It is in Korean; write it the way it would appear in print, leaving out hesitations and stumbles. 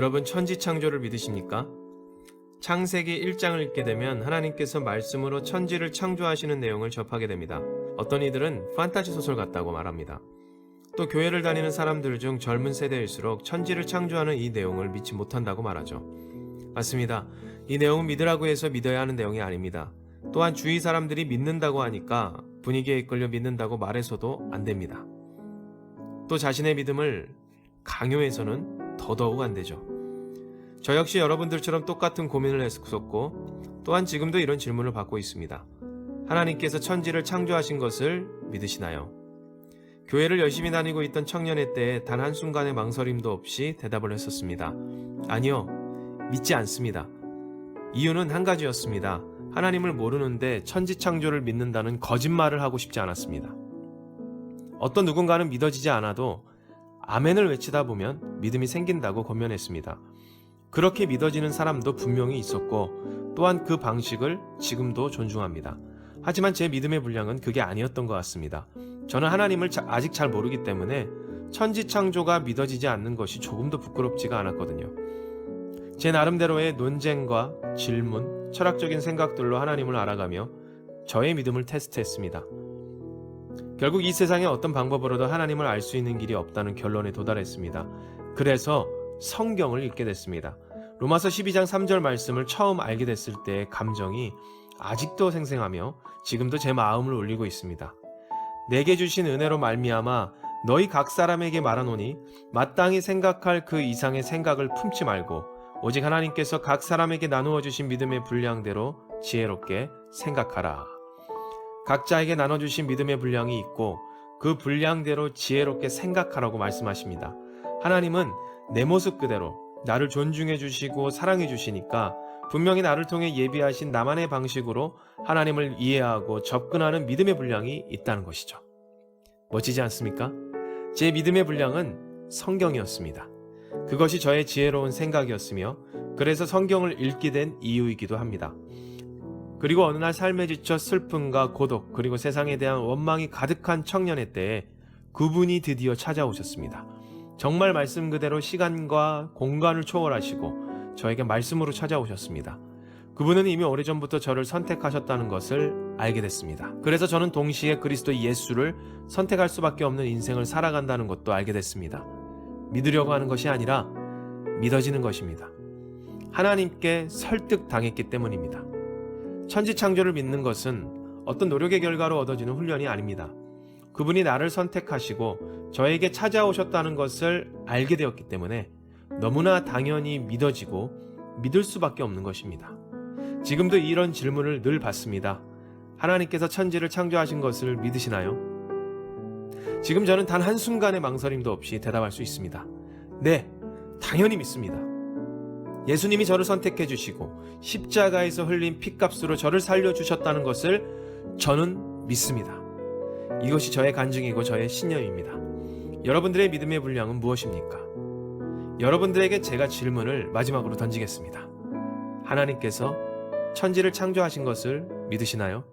여러분 천지 창조를 믿으십니까? 창세기 1장을 읽게 되면 하나님께서 말씀으로 천지를 창조하시는 내용을 접하게 됩니다. 어떤 이들은 판타지 소설 같다고 말합니다. 또 교회를 다니는 사람들 중 젊은 세대일수록 천지를 창조하는 이 내용을 믿지 못한다고 말하죠. 맞습니다. 이 내용은 믿으라고 해서 믿어야 하는 내용이 아닙니다. 또한 주위 사람들이 믿는다고 하니까 분위기에 이끌려 믿는다고 말해서도 안 됩니다. 또 자신의 믿음을 강요해서는 더더욱 안 되죠. 저 역시 여러분들처럼 똑같은 고민을 했었고 또한 지금도 이런 질문을 받고 있습니다. 하나님께서 천지를 창조하신 것을 믿으시나요? 교회를 열심히 다니고 있던 청년의 때에 단 한순간의 망설임도 없이 대답을 했었습니다. 아니요, 믿지 않습니다. 이유는 한 가지였습니다. 하나님을 모르는데 천지 창조를 믿는다는 거짓말을 하고 싶지 않았습니다. 어떤 누군가는 믿어지지 않아도 아멘을 외치다 보면 믿음이 생긴다고 권면했습니다. 그렇게 믿어지는 사람도 분명히 있었고 또한 그 방식을 지금도 존중합니다. 하지만 제 믿음의 분량은 그게 아니었던 것 같습니다. 저는 하나님을 아직 잘 모르기 때문에 천지 창조가 믿어지지 않는 것이 조금도 부끄럽지가 않았거든요. 제 나름대로의 논쟁과 질문, 철학적인 생각들로 하나님을 알아가며 저의 믿음을 테스트했습니다. 결국 이 세상에 어떤 방법으로도 하나님을 알 수 있는 길이 없다는 결론에 도달했습니다. 그래서 성경을 읽게 됐습니다. 로마서 12장 3절 말씀을 처음 알게 됐을 때의 감정이 아직도 생생하며 지금도 제 마음을 울리고 있습니다. 내게 주신 은혜로 말미암아 너희 각 사람에게 말하노니 마땅히 생각할 그 이상의 생각을 품지 말고 오직 하나님께서 각 사람에게 나누어 주신 믿음의 분량대로 지혜롭게 생각하라. 각자에게 나눠주신 믿음의 분량이 있고 그 분량대로 지혜롭게 생각하라고 말씀하십니다. 하나님은 내 모습 그대로 나를 존중해 주시고 사랑해 주시니까 분명히 나를 통해 예비하신 나만의 방식으로 하나님을 이해하고 접근하는 믿음의 분량이 있다는 것이죠. 멋지지 않습니까? 제 믿음의 분량은 성경이었습니다. 그것이 저의 지혜로운 생각이었으며 그래서 성경을 읽게 된 이유이기도 합니다. 그리고 어느 날 삶에 지쳐 슬픔과 고독 그리고 세상에 대한 원망이 가득한 청년의 때에 그분이 드디어 찾아오셨습니다. 정말 말씀 그대로 시간과 공간을 초월하시고 저에게 말씀으로 찾아오셨습니다. 그분은 이미 오래전부터 저를 선택하셨다는 것을 알게 됐습니다. 그래서 저는 동시에 그리스도 예수를 선택할 수밖에 없는 인생을 살아간다는 것도 알게 됐습니다. 믿으려고 하는 것이 아니라 믿어지는 것입니다. 하나님께 설득당했기 때문입니다. 천지창조를 믿는 것은 어떤 노력의 결과로 얻어지는 훈련이 아닙니다. 그분이 나를 선택하시고 저에게 찾아오셨다는 것을 알게 되었기 때문에 너무나 당연히 믿어지고 믿을 수밖에 없는 것입니다. 지금도 이런 질문을 늘 받습니다. 하나님께서 천지를 창조하신 것을 믿으시나요? 지금 저는 단 한순간의 망설임도 없이 대답할 수 있습니다. 네, 당연히 믿습니다. 예수님이 저를 선택해 주시고 십자가에서 흘린 피값으로 저를 살려주셨다는 것을 저는 믿습니다. 이것이 저의 간증이고 저의 신념입니다. 여러분들의 믿음의 분량은 무엇입니까? 여러분들에게 제가 질문을 마지막으로 던지겠습니다. 하나님께서 천지를 창조하신 것을 믿으시나요?